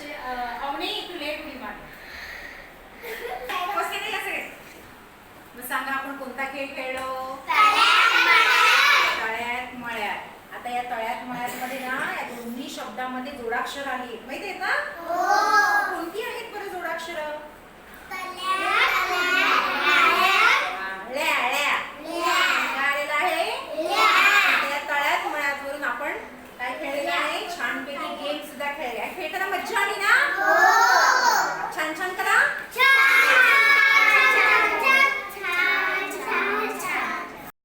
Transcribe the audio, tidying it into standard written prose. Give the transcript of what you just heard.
अवनी तू late उडी मार. बसले नाही सगळे. मग सांगा आपण कोणता खेळ खेळलो? तळ्यात मळ्यात. आता या तळ्यात मळ्यात मध्ये ना या दोन्ही शब्दामध्ये जोडाक्षर आहेत माहिती आहेत ना? कोणती आहेत बरं जोडाक्षर?